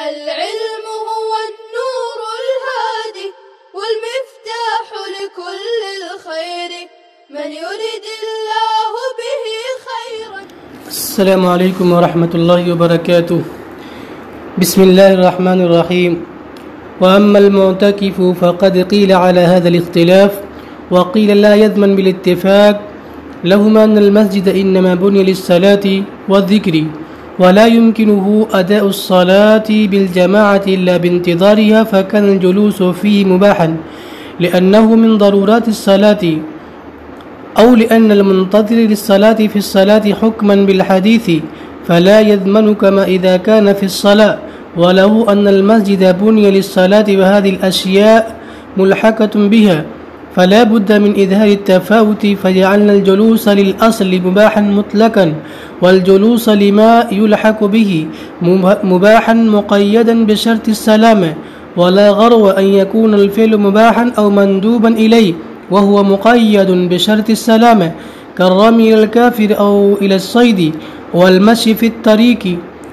العلم هو النور الهادي والمفتاح لكل الخير من يريد الله به خيرا. السلام علیکم ورحمۃ اللہ وبرکاتہ. بسم اللہ الرحمن الرحیم. وأما المعتكف فقد قيل على هذا الاختلاف وقيل لا يضمن بالاتفاق لهما أن المسجد إنما بني للصلاة والذكر ولا يمكنه أداء الصلاة بالجماعة إلا بانتظارها فكان الجلوس فيه مباحا لأنه من ضرورات الصلاة أو لأن المنتظر للصلاة في الصلاة حكما بالحديث فلا يضمن كما إذا كان في الصلاة ولو أن المسجد بني للصلاة وهذه الأشياء ملحقة بها فلا بد من إظهار التفاوت فجعلنا الجلوس للأصل مباحا مطلقا والجلوس لما يلحق به مباحا مقيدا بشرط السلامة ولا غرو أن يكون الفعل مباحا أو مندوبا إليه وهو مقيد بشرط السلامة كالرمي إلى الكافر أو إلى الصيد والمشي في الطريق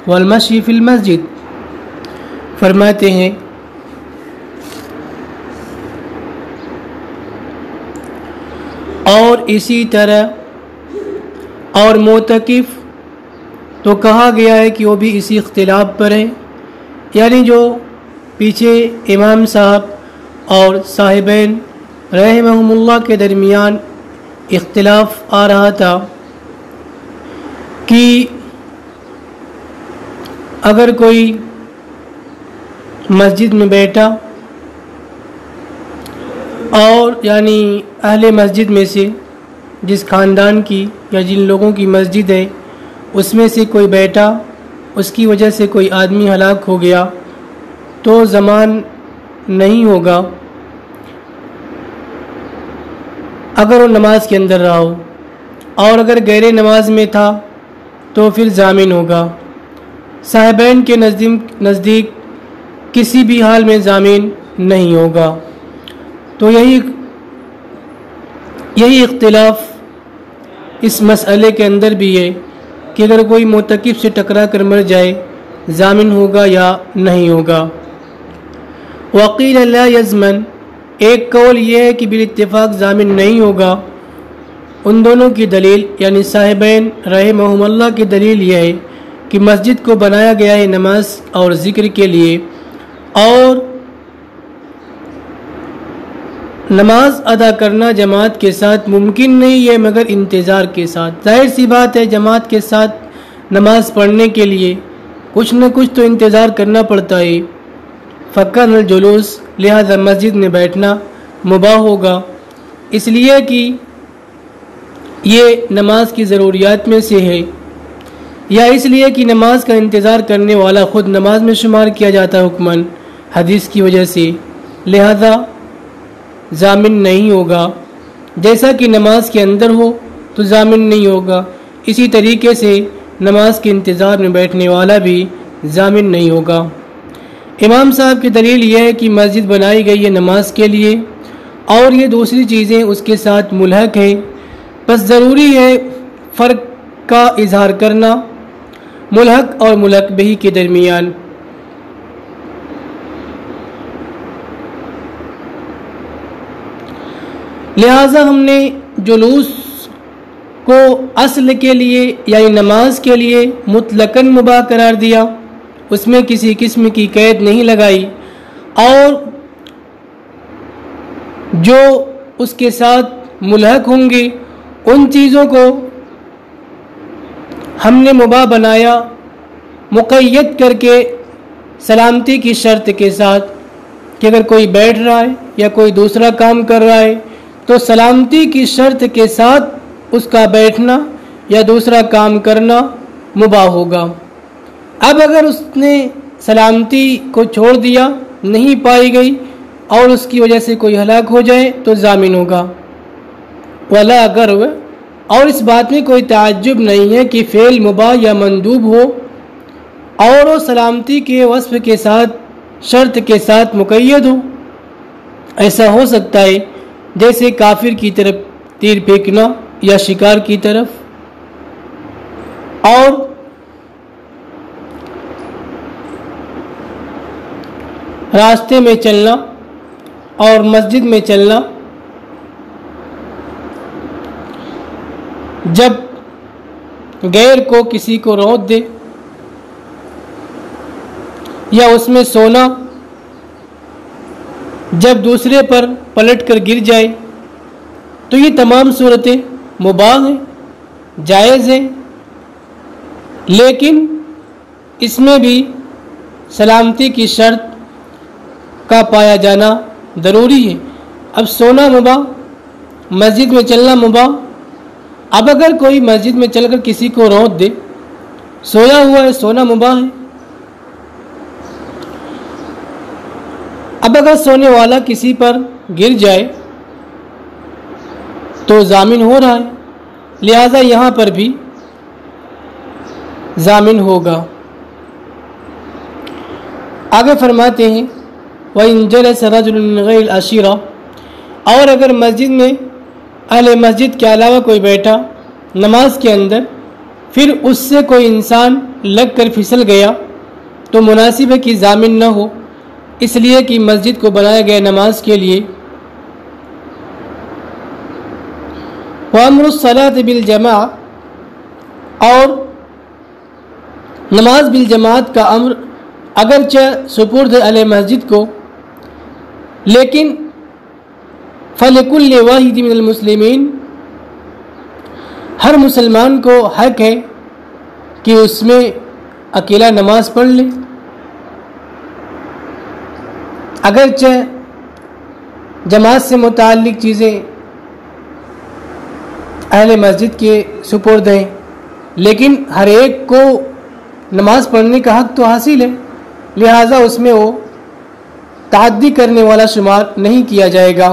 والمشي في المسجد. فرماتے ہیں اور اسی طرح اور معتکف تو کہا گیا ہے کہ وہ بھی اسی اختلاف پر ہے، یعنی جو پیچھے امام صاحب اور صاحبین رحمہم اللہ کے درمیان اختلاف آ رہا تھا کہ اگر کوئی مسجد میں بیٹھا اور یعنی اہل مسجد میں سے جس خاندان کی یا جن لوگوں کی مسجد ہے اس میں سے کوئی بیٹھا، اس کی وجہ سے کوئی آدمی ہلاک ہو گیا تو زمان نہیں ہوگا اگر وہ نماز کے اندر رہا ہو، اور اگر غیر نماز میں تھا تو پھر ضامن ہوگا. صاحبین کے نزدیک کسی بھی حال میں ضامن نہیں ہوگا. تو یہی اختلاف اس مسئلے کے اندر بھی ہے کہ اگر کوئی معتکف سے ٹکرا کر مر جائے ضامن ہوگا یا نہیں ہوگا. وقیل لا یضمن، ایک قول یہ ہے کہ بالاتفاق ضامن نہیں ہوگا. ان دونوں کی دلیل یعنی صاحبین رحمہم اللہ کی دلیل یہ ہے کہ مسجد کو بنایا گیا ہے نماز اور ذکر کے لیے، اور نماز ادا کرنا جماعت کے ساتھ ممکن نہیں ہے مگر انتظار کے ساتھ. ظاہر سی بات ہے جماعت کے ساتھ نماز پڑھنے کے لیے کچھ نہ کچھ تو انتظار کرنا پڑتا ہے. فکن الجلوس، لہذا مسجد میں بیٹھنا مباح ہوگا، اس لیے کہ یہ نماز کی ضروریات میں سے ہے، یا اس لیے کہ نماز کا انتظار کرنے والا خود نماز میں شمار کیا جاتا ہے حکماً حدیث کی وجہ سے، لہذا ضامن نہیں ہوگا. جیسا کہ نماز کے اندر ہو تو ضامن نہیں ہوگا، اسی طریقے سے نماز کے انتظار میں بیٹھنے والا بھی ضامن نہیں ہوگا. امام صاحب کی دلیل یہ ہے کہ مسجد بنائی گئی ہے نماز کے لیے اور یہ دوسری چیزیں اس کے ساتھ ملحق ہیں، بس ضروری ہے فرق کا اظہار کرنا ملحق اور ملحق بہ کے درمیان. لہٰذا ہم نے جلوس کو اصل کے لیے یعنی نماز کے لیے مطلقاً مباح قرار دیا، اس میں کسی قسم کی قید نہیں لگائی، اور جو اس کے ساتھ ملحق ہوں گے ان چیزوں کو ہم نے مباح بنایا مقید کر کے سلامتی کی شرط کے ساتھ کہ اگر کوئی بیٹھ رہا ہے یا کوئی دوسرا کام کر رہا ہے تو سلامتی کی شرط کے ساتھ اس کا بیٹھنا یا دوسرا کام کرنا مباح ہوگا. اب اگر اس نے سلامتی کو چھوڑ دیا، نہیں پائی گئی اور اس کی وجہ سے کوئی ہلاک ہو جائے تو ضامن ہوگا. ولا اگر، اور اس بات میں کوئی تعجب نہیں ہے کہ فعل مباح یا مندوب ہو اور وہ سلامتی کے وصف کے ساتھ شرط کے ساتھ مقید ہو. ایسا ہو سکتا ہے جیسے کافر کی طرف تیر پھینکنا یا شکار کی طرف، اور راستے میں چلنا اور مسجد میں چلنا جب غیر کو کسی کو روت دے یا اس میں سونا جب دوسرے پر پلٹ کر گر جائے، تو یہ تمام صورتیں مباح ہیں، جائز ہیں، لیکن اس میں بھی سلامتی کی شرط کا پایا جانا ضروری ہے۔ اب سونا مباح، مسجد میں چلنا مباح۔ اب اگر کوئی مسجد میں چل کر کسی کو روت دے، سویا ہوا ہے، سونا مباح ہے۔ اب اگر سونے والا کسی پر گر جائے تو ضامن ہو رہا ہے، لہذا یہاں پر بھی ضامن ہوگا۔ آگے فرماتے ہیں وَإِن جَلَسَ رَجُلٌ مِّن غَيْرِ الْعَشِيرَةِ، اور اگر مسجد میں اہل مسجد کے علاوہ کوئی بیٹھا نماز کے اندر، پھر اس سے کوئی انسان لگ کر پھسل گیا، تو مناسب ہے کہ ضامن نہ ہو، اس لیے کہ مسجد کو بنایا گیا نماز کے لیے۔ وَأَمْرُ الصَّلَاةِ بِالْجَمَاعَةِ، اور نماز بالجماعت کا امر اگرچہ سپرد اہل مسجد کو، لیکن فَلِكُلِّ وَاحِدٍ مِّنَ الْمُسْلِمِينَ، ہر مسلمان کو حق ہے کہ اس میں اکیلا نماز پڑھ لے، اگرچہ جماعت سے متعلق چیزیں اہل مسجد کے سپرد ہیں، لیکن ہر ایک کو نماز پڑھنے کا حق تو حاصل ہے، لہذا اس میں وہ تعدی کرنے والا شمار نہیں کیا جائے گا۔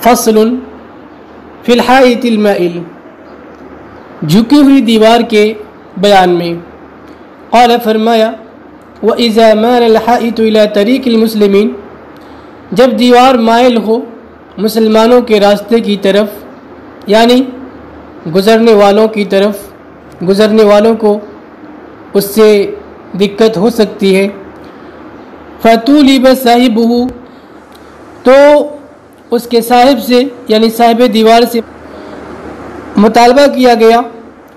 فصل فی الحائط المائل، جھکی ہوئی دیوار کے بیان میں۔ قال فرمایا وَإِذَا مَالَ الْحَائِطُ إِلَى طَرِيقِ الْمُسْلِمِينَ، جب دیوار مائل ہو مسلمانوں کے راستے کی طرف، یعنی گزرنے والوں کی طرف، گزرنے والوں کو اس سے دقت ہو سکتی ہے، فَطُولِبَ صَاحِبُهُ، تو اس کے صاحب سے یعنی صاحب دیوار سے مطالبہ کیا گیا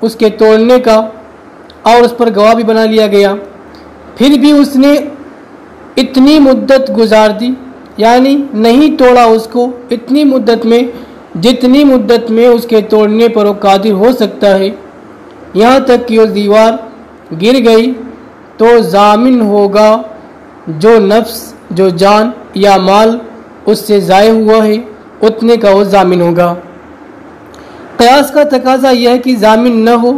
اس کے توڑنے کا، اور اس پر گواہ بھی بنا لیا گیا، پھر بھی اس نے اتنی مدت گزار دی، یعنی نہیں توڑا اس کو اتنی مدت میں جتنی مدت میں اس کے توڑنے پر وہ قادر ہو سکتا ہے، یہاں تک کہ وہ دیوار گر گئی، تو ضامن ہوگا جو نفس، جو جان یا مال اس سے ضائع ہوا ہے، اتنے کا وہ ضامن ہوگا۔ قیاس کا تقاضا یہ ہے کہ ضامن نہ ہو،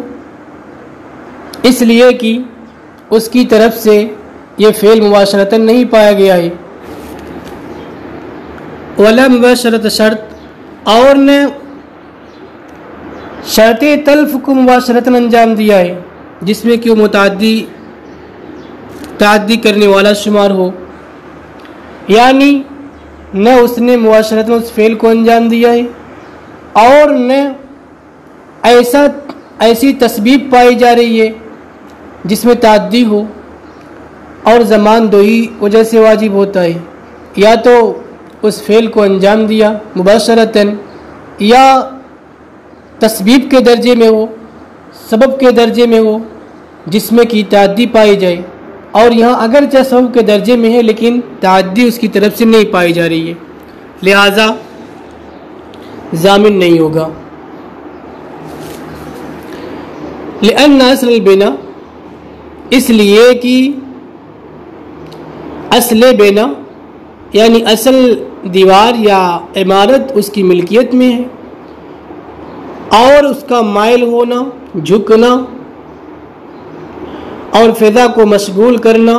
اس لیے کہ اس کی طرف سے یہ فعل مباشرتاً نہیں پایا گیا ہے۔ ولا مباشرت شرط، اور نے شرط تلف کو مباشرتاً انجام دیا ہے جس میں کہ وہ تعدی کرنے والا شمار ہو، یعنی نہ اس نے مباشرتاً اس فعل کو انجام دیا ہے اور نہ ایسی تسبیب پائی جا رہی ہے جس میں تعدی ہو، اور زمان دو ہی وجہ سے واجب ہوتا ہے، یا تو اس فعل کو انجام دیا مباشرتاً، یا تسبیب کے درجے میں ہو، سبب کے درجے میں ہو جس میں کی تعدی پائی جائے، اور یہاں اگرچہ سبب کے درجے میں ہے لیکن تعدی اس کی طرف سے نہیں پائی جا رہی ہے، لہذا ضامن نہیں ہوگا۔ لأن اصل البنا، اس لیے کہ اصل بنا یعنی اصل دیوار یا عمارت اس کی ملکیت میں ہے، اور اس کا مائل ہونا، جھکنا اور فضا کو مشغول کرنا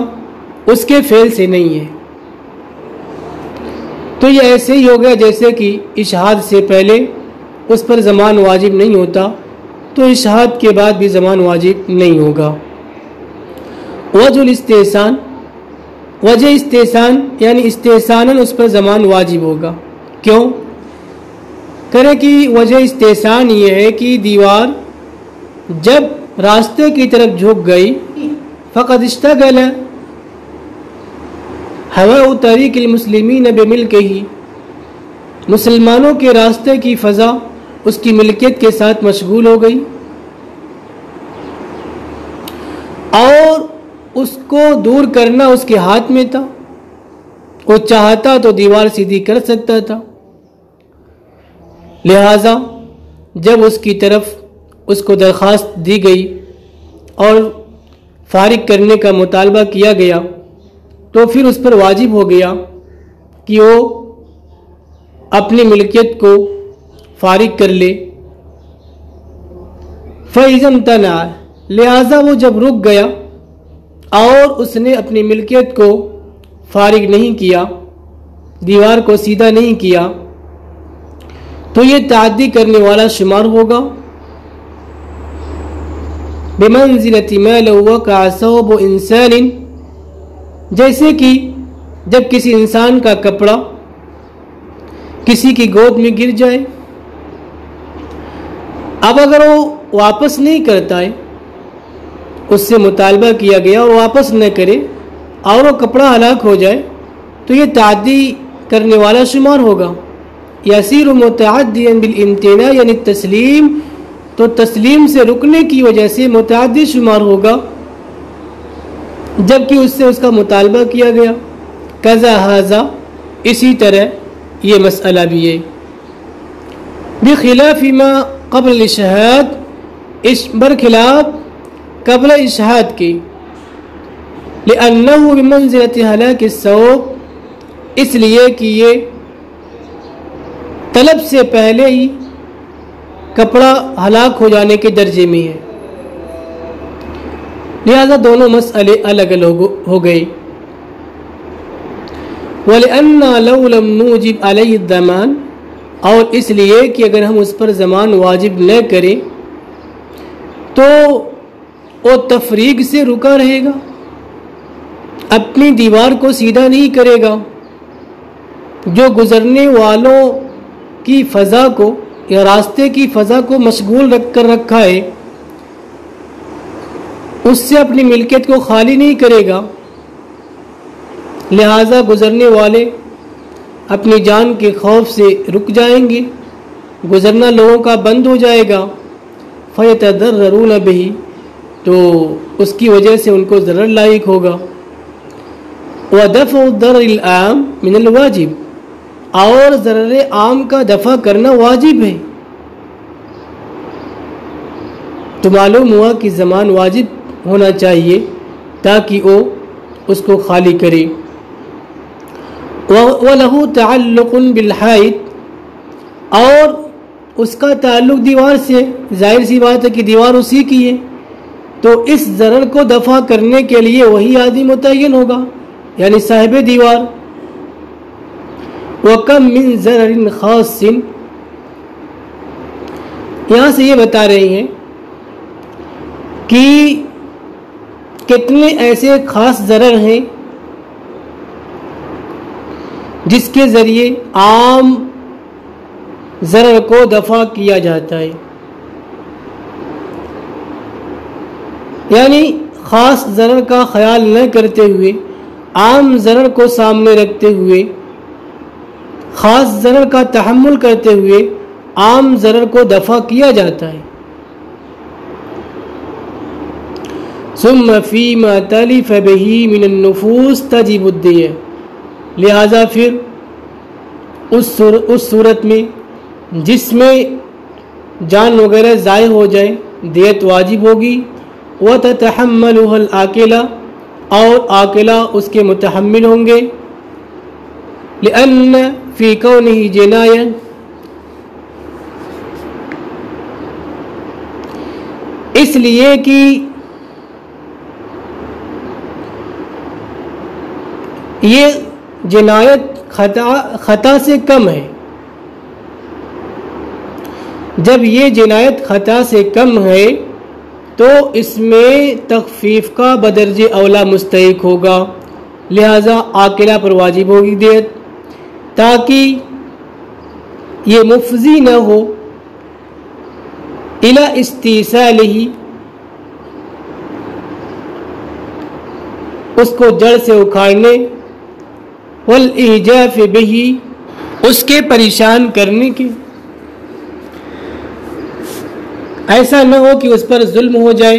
اس کے فعل سے نہیں ہے، تو یہ ایسے ہی ہو گیا جیسے کہ اشہاد سے پہلے اس پر زمان واجب نہیں ہوتا تو اشہاد کے بعد بھی زمان واجب نہیں ہوگا۔ وجہ الاستحسان، وجہ استحسان یعنی استحساناً اس پر زمان واجب ہوگا، کیوں؟ کرے کہ وجہ استحسان یہ ہے کہ دیوار جب راستے کی طرف جھک گئی فقد اشتغل، ہوا طریق المسلمین بملکہ، مسلمانوں کے راستے کی فضا اس کی ملکیت کے ساتھ مشغول ہو گئی، اور اس کو دور کرنا اس کے ہاتھ میں تھا، وہ چاہتا تو دیوار سیدھی کر سکتا تھا۔ لہذا جب اس کی طرف اس کو درخواست دی گئی اور فارغ کرنے کا مطالبہ کیا گیا تو پھر اس پر واجب ہو گیا کہ وہ اپنی ملکیت کو فارغ کر لے۔ فَإِذَا امْتَنَعَ، لہذا وہ جب رک گیا اور اس نے اپنی ملکیت کو فارغ نہیں کیا، دیوار کو سیدھا نہیں کیا، تو یہ تعدی کرنے والا شمار ہوگا۔ بمنزلۃ ما لو وقع ثوب انسان، جیسے کہ جب کسی انسان کا کپڑا کسی کی گود میں گر جائے، اب اگر وہ واپس نہیں کرتا ہے، اس سے مطالبہ کیا گیا اور واپس نہ کرے اور وہ کپڑا ہلاک ہو جائے تو یہ تعدی کرنے والا شمار ہوگا۔ یسیر متعدیا بالامتناع، یعنی تسلیم، تو تسلیم سے رکنے کی وجہ سے متعدی شمار ہوگا جبکہ اس سے اس کا مطالبہ کیا گیا۔ کذا ھذا، اسی طرح یہ مسئلہ بھی ہے۔ بخلاف ما قبل الاشہاد، اس برخلاف قبل اشہاد کے، لأنہ بمنزلۃ ہلاک الثوب، اس لیے کہ یہ طلب سے پہلے ہی کپڑا ہلاک ہو جانے کے درجے میں ہے، لہذا دونوں مسئلے الگ الگ ہو گئے۔ وَلِأَنَّا لَوْ لَمْ نُوجِبْ عَلَيْهِ الضَّمَانَ، اور اس لیے کہ اگر ہم اس پر ضمان واجب نہ کریں تو وہ تفریق سے رکا رہے گا، اپنی دیوار کو سیدھا نہیں کرے گا، جو گزرنے والوں کی فضا کو یا راستے کی فضا کو مشغول رکھ کر رکھا ہے، اس سے اپنی ملکیت کو خالی نہیں کرے گا، لہذا گزرنے والے اپنی جان کے خوف سے رک جائیں گے، گزرنا لوگوں کا بند ہو جائے گا۔ فَيَتَضَرَّرُونَ بِهِ، تو اس کی وجہ سے ان کو ضرر لاحق ہوگا۔ وَدَفْعُ الضَّرَرِ الْعَامِ مِنَ الْوَاجِبِ، اور ضرر عام کا دفع کرنا واجب ہے۔ تو معلوم ہوا کہ زمان واجب ہونا چاہیے تاکہ وہ اس کو خالی کرے۔ وَلَهُ تَعَلُّقٌ بِالْحَائِطِ، اور اس کا تعلق دیوار سے، ظاہر سی بات ہے کہ دیوار اسی کی ہے، تو اس ضرر کو دفع کرنے کے لیے وہی آدمی متعین ہوگا، یعنی صاحب دیوار۔ وَكَمْ مِنْ ضَرَرٍ خَاصٍ، یہاں سے یہ بتا رہے ہیں کہ کتنے ایسے خاص ضرر ہیں جس کے ذریعے عام ضرر کو دفع کیا جاتا ہے، یعنی خاص ضرر کا خیال نہ کرتے ہوئے، عام ضرر کو سامنے رکھتے ہوئے، خاص ضرر کا تحمل کرتے ہوئے عام ضرر کو دفع کیا جاتا ہے۔ ثم فيما تلف به من النفوس تجب الدية، لہذا پھر اس صورت میں جس میں جان وغیرہ ضائع ہو جائے دیت واجب ہوگی۔ وَتَتَحَمَّلُهَا الْعَاقِلَةُ، اور عاقلہ اس کے متحمل ہوں گے۔ لِأَنَّ فِي كَوْنِهِ جِنَايَةً، اس لیے کہ یہ جنایت خطا سے کم ہے، جب یہ جنایت خطا سے کم ہے تو اس میں تخفیف کا بدرجہ اولا مستحق ہوگا، لہذا عاقلہ پر واجب ہوگی دیت، تاکہ یہ مفضی نہ ہو الی استیصالہ، اس کو جڑ سے اکھاڑنے، والإعجاف به، اس کے پریشان کرنے کے، ایسا نہ ہو کہ اس پر ظلم ہو جائے،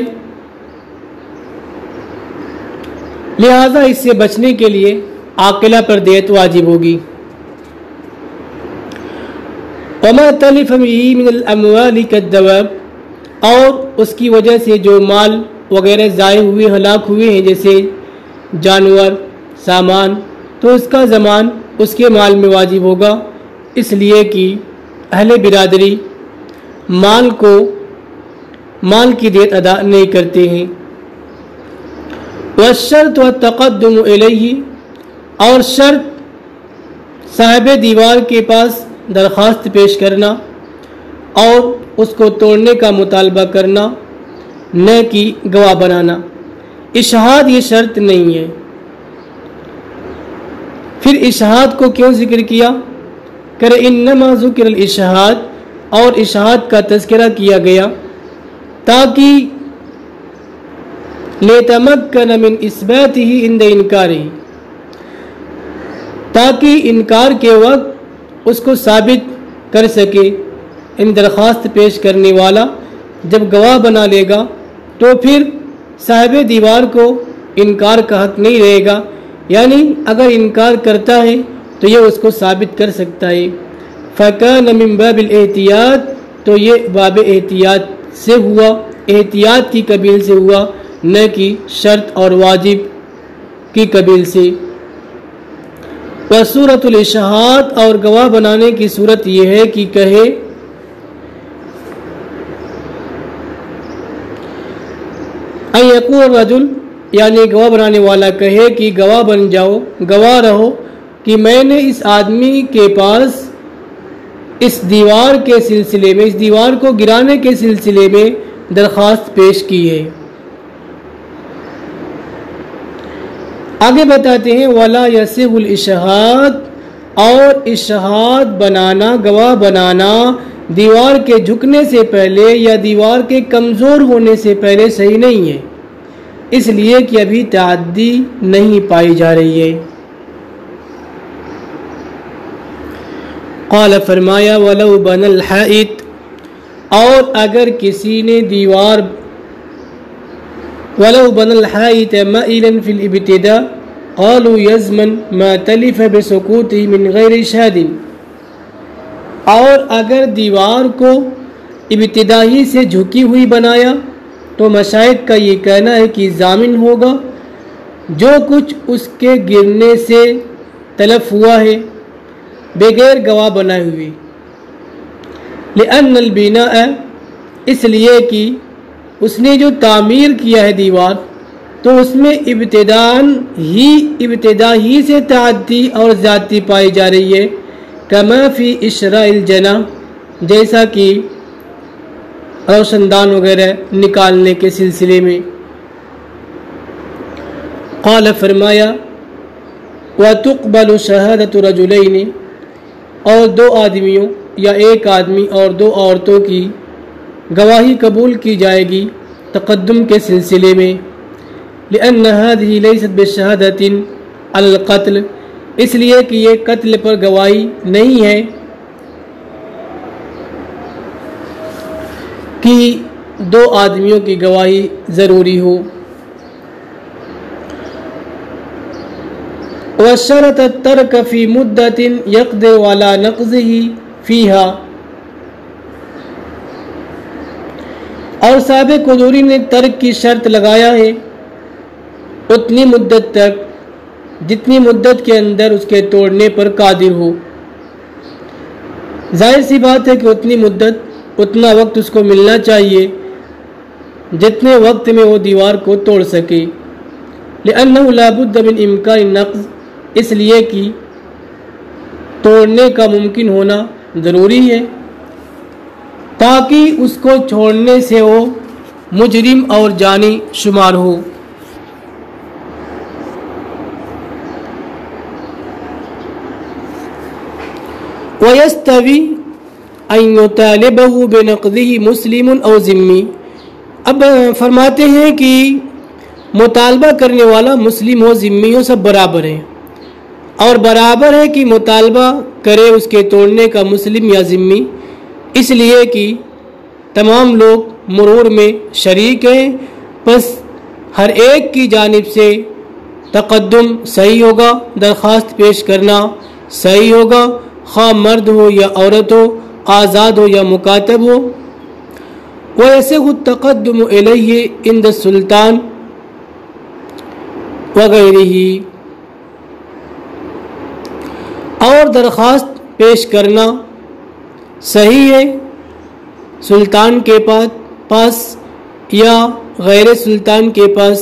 لہذا اس سے بچنے کے لیے عاقلہ پر دیت واجب ہوگی۔ وما تلف به من الاموال كالدواب، اور اس کی وجہ سے جو مال وغیرہ ضائع ہوئے ہلاک ہوئے ہیں جیسے جانور سامان، تو اس کا ضمان اس کے مال میں واجب ہوگا، اس لیے کہ اہل برادری مال کی دیت ادا نہیں کرتے ہیں۔ والشرط والتقدم الیہ، اور شرط صاحب دیوار کے پاس درخواست پیش کرنا اور اس کو توڑنے کا مطالبہ کرنا، نہ کہ گواہ بنانا۔ اشہاد یہ شرط نہیں ہے۔ پھر اشہاد کو کیوں ذکر کیا؟ کہ انما ذکر الاشہاد، اور اشہاد کا تذکرہ کیا گیا تاکہ لیتمکن من اثباتہ عند انکارہ، تاکہ انکار کے وقت اس کو ثابت کر سکے۔ ان درخواست پیش کرنے والا جب گواہ بنا لے گا تو پھر صاحب دیوار کو انکار کا حق نہیں رہے گا، یعنی اگر انکار کرتا ہے تو یہ اس کو ثابت کر سکتا ہے۔ فَكَانَ مِن باب الاحتیاط، تو یہ باب احتیاط سے ہوا، احتیاط کی قبیل سے ہوا، نہ کہ شرط اور واجب کی قبیل سے۔ وصورت الاشہاد، اور گواہ بنانے کی صورت یہ ہے کہ کہے ان یقول الرجل، یعنی گواہ بنانے والا کہے کہ گواہ بن جاؤ، گواہ رہو کہ میں نے اس آدمی کے پاس اس دیوار کے سلسلے میں، اس دیوار کو گرانے کے سلسلے میں درخواست پیش کی ہے۔ آگے بتاتے ہیں وَلَا يَصِحُّ الْإِشْهَادُ، اور اشہاد بنانا، گواہ بنانا دیوار کے جھکنے سے پہلے یا دیوار کے کمزور ہونے سے پہلے صحیح نہیں ہے، اس لیے کہ ابھی تعدی نہیں پائی جا رہی ہے۔ قال، فرمایا وَلَوْ بَنَى الْحَائِطَ، اور اگر کسی نے دیوار وَلَوْ بَنَى الْحَائِطَ مَائِلًا فِي الْإِبْتِدَاءِ قَالُوا يَزْمَنْ مَا تَلِفَ بِسُقُوطِهِ مِنْ غَيْرِ إِشْهَادٍ، اور اگر دیوار کو ابتدائی سے جھکی ہوئی بنایا تو مشائخ کا یہ کہنا ہے کہ ضامن ہوگا جو کچھ اس کے گرنے سے تلف ہوا ہے بغیر گواہ بنائے ہوئے۔ لأن البناء، اس لیے کہ اس نے جو تعمیر کیا ہے دیوار، تو اس میں ابتدا ہی سے تعدی اور زیادتی پائی جا رہی ہے، کما فی اشراء الجناح، جیسا کہ روشن دان وغیرہ نکالنے کے سلسلے میں۔ قال، فرمایا وَتُقْبَلُ شَهَادَةُ رَجُلَيْنِ، اور دو آدمیوں یا ایک آدمی اور دو عورتوں کی گواہی قبول کی جائے گی تقدم کے سلسلے میں۔ لأن هذه ليست بشهادة على القتل، اس لیے کہ یہ قتل پر گواہی نہیں ہے کہ دو آدمیوں کی گواہی ضروری ہو۔ وشرط الترک فی مدت یقدر علی نقضہ فیہا، اور سابق حضوری نے ترک کی شرط لگایا ہے اتنی مدت تک جتنی مدت کے اندر اس کے توڑنے پر قادر ہو۔ ظاہر سی بات ہے کہ اتنی مدت، اتنا وقت اس کو ملنا چاہیے جتنے وقت میں وہ دیوار کو توڑ سکے۔ لأنه لا بد من امکان النقض، اس لیے کہ توڑنے کا ممکن ہونا ضروری ہے تاکہ اس کو چھوڑنے سے وہ مجرم اور جانی شمار ہو۔ وَيَسْتَوِي أَن يُطَالِبَهُ بِنَقْضِهِ مُسْلِمٌ أَوْ ذِمِّ، اب فرماتے ہیں کہ مطالبہ کرنے والا مسلم ہو ذمی ہو سب برابر ہیں، اور برابر ہے کہ مطالبہ کرے اس کے توڑنے کا مسلم یا ذمی، اس لیے کہ تمام لوگ مرور میں شریک ہیں، پس ہر ایک کی جانب سے تقدم صحیح ہوگا، درخواست پیش کرنا صحیح ہوگا، خواہ مرد ہو یا عورت ہو، آزاد ہو یا مکاتب ہو۔ وَيَسِغُ التَّقَدُّمُ إِلَيْهِ عِنْدَ السُّلْطَانِ وغیرہ، اور درخواست پیش کرنا صحیح ہے سلطان کے پاس یا غیر سلطان کے پاس،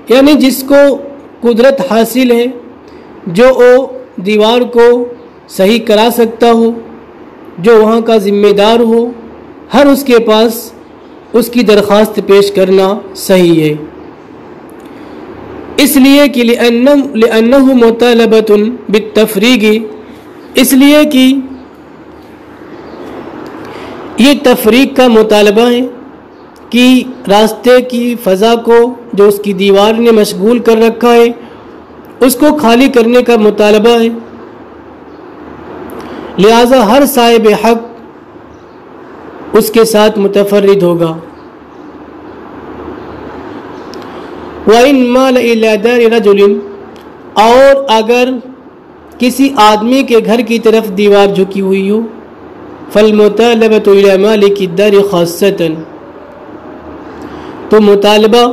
یعنی جس کو قدرت حاصل ہے، جو وہ دیوار کو صحیح کرا سکتا ہو، جو وہاں کا ذمہ دار ہو، ہر اس کے پاس اس کی درخواست پیش کرنا صحیح ہے، اس لیے کہ لأنه مطالبة بالتفریق، اس لیے کہ یہ تفریق کا مطالبہ ہے کہ راستے کی فضا کو جو اس کی دیوار نے مشغول کر رکھا ہے اس کو خالی کرنے کا مطالبہ ہے، لہذا ہر صاحب حق اس کے ساتھ متفرد ہوگا۔ وَإِن مَالَ إِلَى دَارِ رَجُلٍ، اور اگر کسی آدمی کے گھر کی طرف دیوار جھکی ہوئی ہو، فَالْمُطَالَبَةُ إِلَى مَالِكِ الدَّارِ خَاصَّةً، تو مطالبہ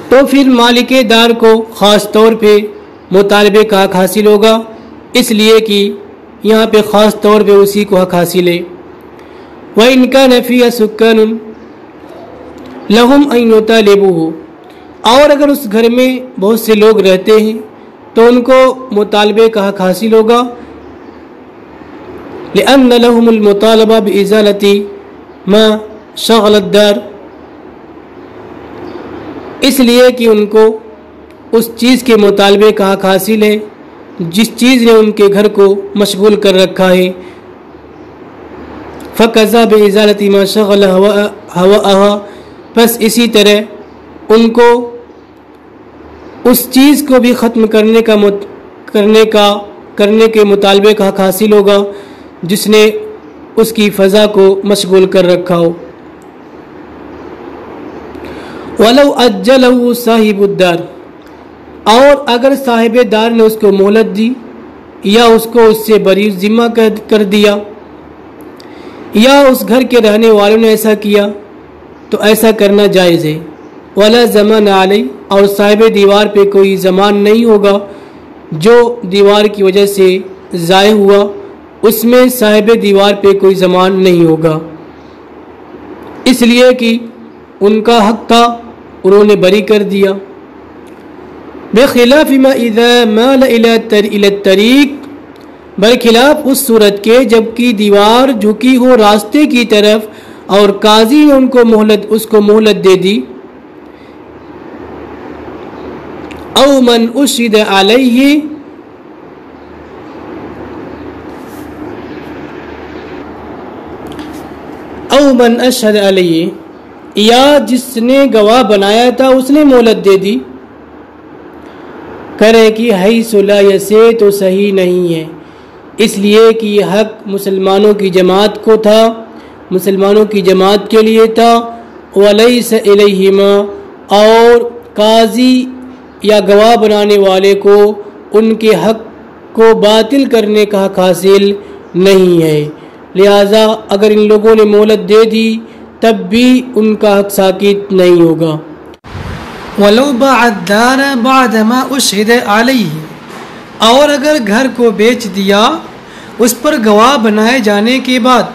تو پھر مالک دار کو خاص طور پہ مطالبے کا حق حاصل ہوگا، اس لیے کہ یہاں پہ خاص طور پہ اسی کو حق حاصل ہے۔ وَإِنْ كَانَ فِيهَا سُكَّانٌ لَهُمْ أَن يُطَالِبُوهُ، اور اگر اس گھر میں بہت سے لوگ رہتے ہیں تو ان کو مطالبے کا حق حاصل ہوگا، لأن لهم المطالبة بإزالة ما شغل الدار، اس لیے کہ ان کو اس چیز کے مطالبے کا حق حاصل ہے جس چیز نے ان کے گھر کو مشغول کر رکھا ہے۔ فَكَذَا بِإِزَالَةِ مَا شَغَلَ هَوَاءَهَا، پس اسی طرح ان کو اس چیز کو بھی ختم کرنے کے مطالبے کا حق حاصل ہوگا جس نے اس کی فضا کو مشغول کر رکھا ہو۔ وَلَوْ أَجَّلَهُ صَاحِبُ الدَّارِ، اور اگر صاحب دار نے اس کو مہلت دی یا اس کو اس سے بری ذمہ کر دیا، یا اس گھر کے رہنے والوں نے ایسا کیا تو ایسا کرنا جائز ہے۔ وَلَا زَمَانَ عَلَيْهِ، اور صاحب دیوار پہ کوئی زمان نہیں ہوگا جو دیوار کی وجہ سے ضائع ہوا، اس میں صاحب دیوار پہ کوئی زمان نہیں ہوگا، اس لیے کہ ان کا حق تھا، انہوں نے بری کر دیا۔ بخلاف ما اذا مال الى الطریق، برخلاف اس صورت کے جب کی دیوار جھکی ہو راستے کی طرف اور قاضی نے اس کو مہلت دے دی، او من اشہد علیہ، او من اشہد علیہ، یا جس نے گواہ بنایا تھا اس نے مہلت دے دی، کرے کہ حیث لا یسے، تو صحیح نہیں ہے، اس لیے کہ یہ حق مسلمانوں کی جماعت کو تھا، مسلمانوں کی جماعت کے لیے تھا، ولیس الیہما، اور قاضی یا گواہ بنانے والے کو ان کے حق کو باطل کرنے کا حق حاصل نہیں ہے، لہذا اگر ان لوگوں نے مہلت دے دی تب بھی ان کا حق ساکت نہیں ہوگا۔ وَلَوْ بَاعَ الدَّارَ بَعْدَ مَا أُشْهِدَ عَلَيْهِ، اور اگر گھر کو بیچ دیا اس پر گواہ بنائے جانے کے بعد،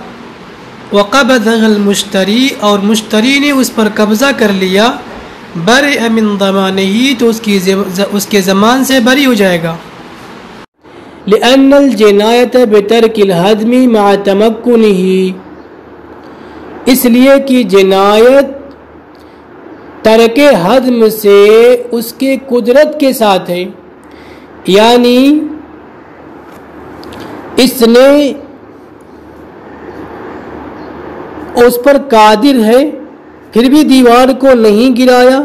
وَقَبَضَهَا الْمُشْتَرِي، اور مشتری نے اس پر قبضہ کر لیا، بَرِئَ مِنْ ضَمَانِهِ، تو اس کے ضمان سے بری ہو جائے گا۔ لأن الجنایت بترک الحدم مع تمکنہ، اس لیے کہ جنایت ترک حدم سے اس کے قدرت کے ساتھ ہے، یعنی اس نے اس پر قادر ہے پھر بھی دیوار کو نہیں گرایا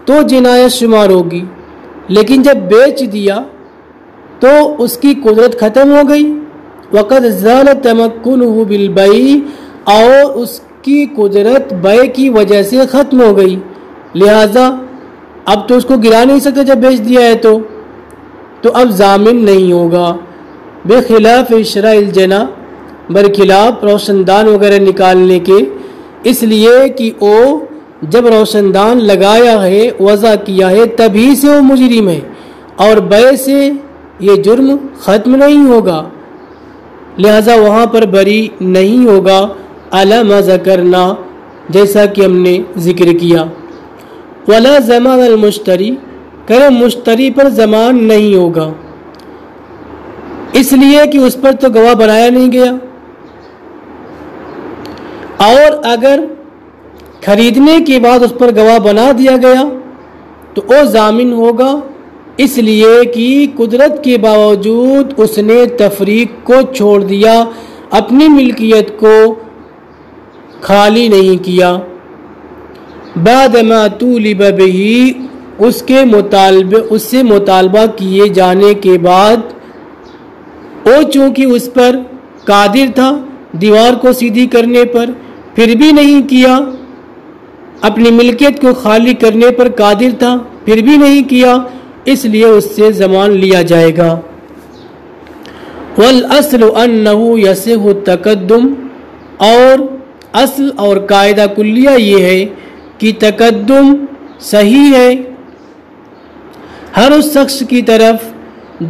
تو جنایت شمار ہوگی، لیکن جب بیچ دیا تو اس کی قدرت ختم ہو گئی. وقد زال تمکنہ بالبیع، اور اس کی قدرت بیع کی وجہ سے ختم ہو گئی، لہذا اب تو اس کو گرا نہیں سکتا جب بیچ دیا ہے تو اب ضامن نہیں ہوگا. بخلاف شرع الجنا، برخلاف روشن دان وغیرہ نکالنے کے، اس لیے کہ وہ جب روشن دان لگایا ہے، وضع کیا ہے، تبھی سے وہ مجرم ہے، اور بیع سے یہ جرم ختم نہیں ہوگا، لہذا وہاں پر بری نہیں ہوگا. علی ما ذکرنا، جیسا کہ ہم نے ذکر کیا. ولا ضمان المشتری، کہ مشتری پر ضمان نہیں ہوگا، اس لیے کہ اس پر تو گواہ بنایا نہیں گیا. اور اگر خریدنے کے بعد اس پر گواہ بنا دیا گیا تو وہ ضامن ہوگا، اس لیے کہ قدرت کے باوجود اس نے تفریق کو چھوڑ دیا، اپنی ملکیت کو خالی نہیں کیا. بعد ما طولب بہ، اس سے مطالبہ کیے جانے کے بعد، وہ چونکہ اس پر قادر تھا دیوار کو سیدھی کرنے پر، پھر بھی نہیں کیا، اپنی ملکیت کو خالی کرنے پر قادر تھا پھر بھی نہیں کیا، اس لیے اس سے ضمان لیا جائے گا. والاصل انہ یصح التقدم، اور اصل اور قاعدہ کلیہ یہ ہے کہ تقدم صحیح ہے ہر اس شخص کی طرف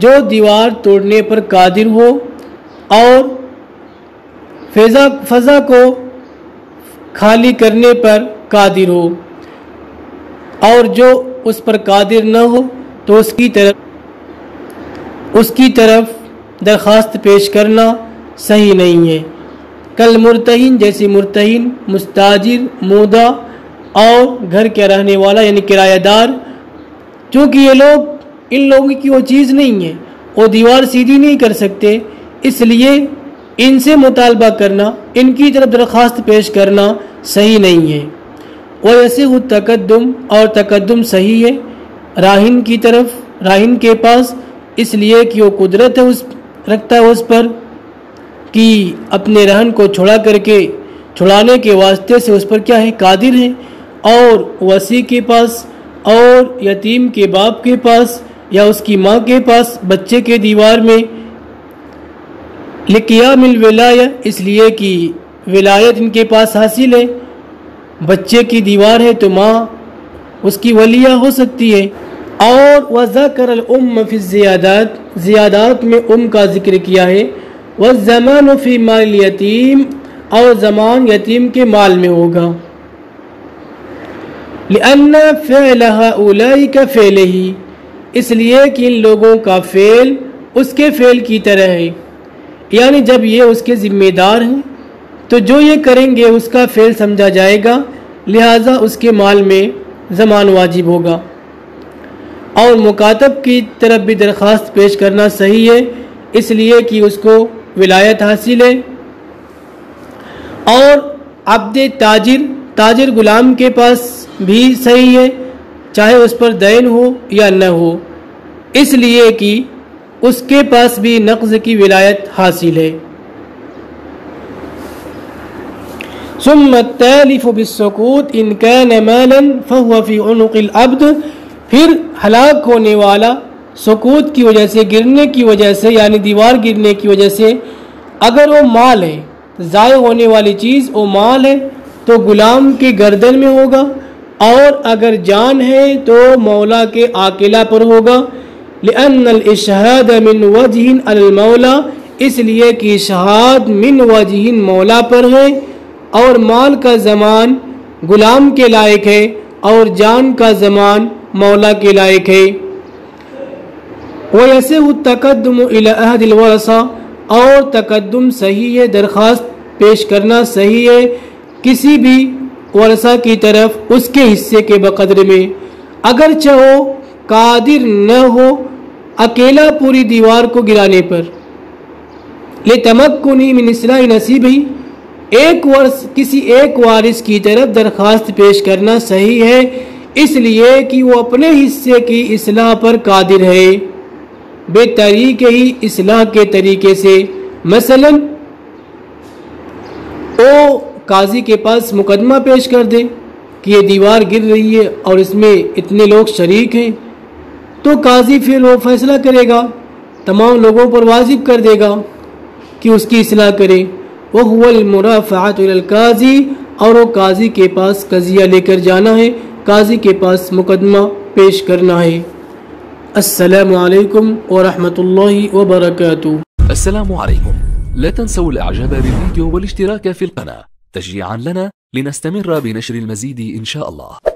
جو دیوار توڑنے پر قادر ہو اور فضا کو خالی کرنے پر قادر ہو، اور جو اس پر قادر نہ ہو تو اس کی طرف درخواست پیش کرنا صحیح نہیں ہے. کل مرتہن، جیسے مرتہن، مستاجر، مودع اور گھر کے رہنے والا یعنی کرایہ دار، چونکہ یہ لوگ ان لوگوں کی وہ چیز نہیں ہے، وہ دیوار سیدھی نہیں کر سکتے، اس لیے ان سے مطالبہ کرنا، ان کی طرف درخواست پیش کرنا صحیح نہیں ہے. ویسے وہ تقدم، اور تقدم صحیح ہے راہن کی طرف، راہن کے پاس، اس لیے کہ وہ قدرت ہے رکھتا ہے اس پر کہ اپنے رہن کو چھڑانے کے واسطے سے اس پر کیا ہے، قادر ہے. اور وصی کے پاس اور یتیم کے باپ کے پاس یا اس کی ماں کے پاس بچے کے دیوار میں لقیام الولایہ، اس لیے کہ ولایت ان کے پاس حاصل ہے، بچے کی دیوار ہے تو ماں اس کی ولیہ ہو سکتی ہے. اور وذکر الام فی الزیادات، زیادات میں کا ذکر کیا ہے. والضمان فی مال الیتیم، اور ضمان یتیم کے مال میں ہوگا. لأن فعل هؤلاء كفعله، اس لیے کہ ان لوگوں کا فعل اس کے فعل کی طرح ہے، یعنی جب یہ اس کے ذمہ دار ہیں تو جو یہ کریں گے اس کا فعل سمجھا جائے گا، لہٰذا اس کے مال میں ضمان واجب ہوگا. اور مکاتب کی طرف بھی درخواست پیش کرنا صحیح ہے، اس لیے کہ اس کو ولایت حاصل ہے. اور عبد تاجر غلام کے پاس بھی صحیح ہے، چاہے اس پر دین ہو یا نہ ہو، اس لیے کہ اس کے پاس بھی نقض کی ولایت حاصل ہے. ثم التالف بالسقوط ان كان مالا فهو في عنق العبد، پھر ہلاک ہونے والا سقوط کی وجہ سے، گرنے کی وجہ سے، یعنی دیوار گرنے کی وجہ سے، اگر وہ مال ہے، ضائع ہونے والی چیز وہ مال ہے تو غلام کے گردن میں ہوگا، اور اگر جان ہے تو مولا کے عاقلہ پر ہوگا. لأن الاشہاد من وجہ علی المولا، اس لیے کہ اشہاد من وجہ مولا پر ہے، اور مال کا ضمان غلام کے لائق ہے اور جان کا ضمان مولا کے لائق ہے. وَيَسِعُ التَّقَدُّمُ إِلَى أَحَدِ الْوَرَثَةِ، اور تقدم صحیح ہے، درخواست پیش کرنا صحیح ہے کسی بھی ورثہ کی طرف اس کے حصے کے بقدر میں، اگرچہ وہ قادر نہ ہو اکیلا پوری دیوار کو گرانے پر. لِتَمَكُّنِ مِنْ إِصْلَاحِ نَصِيبِهِ، کسی ایک وارث کی طرف درخواست پیش کرنا صحیح ہے، اس لیے کہ وہ اپنے حصے کی اصلاح پر قادر ہے بے طریقے ہی اصلاح کے طریقے سے۔ مثلا وہ قاضی کے پاس مقدمہ پیش کر دے کہ یہ دیوار گر رہی ہے اور اس میں اتنے لوگ شریک ہیں، تو قاضی پھر وہ فیصلہ کرے گا، تمام لوگوں پر واجب کر دے گا کہ اس کی اصلاح کرے۔ وَهُوَ الْمُرَافَعَةُ إِلَى الْقَاضِي، اور وہ قاضی کے پاس قضیہ لے کر جانا ہے، قاضی کے پاس مقدمہ پیش کرنا ہے۔ السلام علیکم ورحمۃ اللہ وبرکاتہ۔ السلام عليكم. لا تنسوا الاعجاب بالفيديو والاشتراك في القناة تشجيعا لنا لنستمر بنشر المزيد إن شاء الله.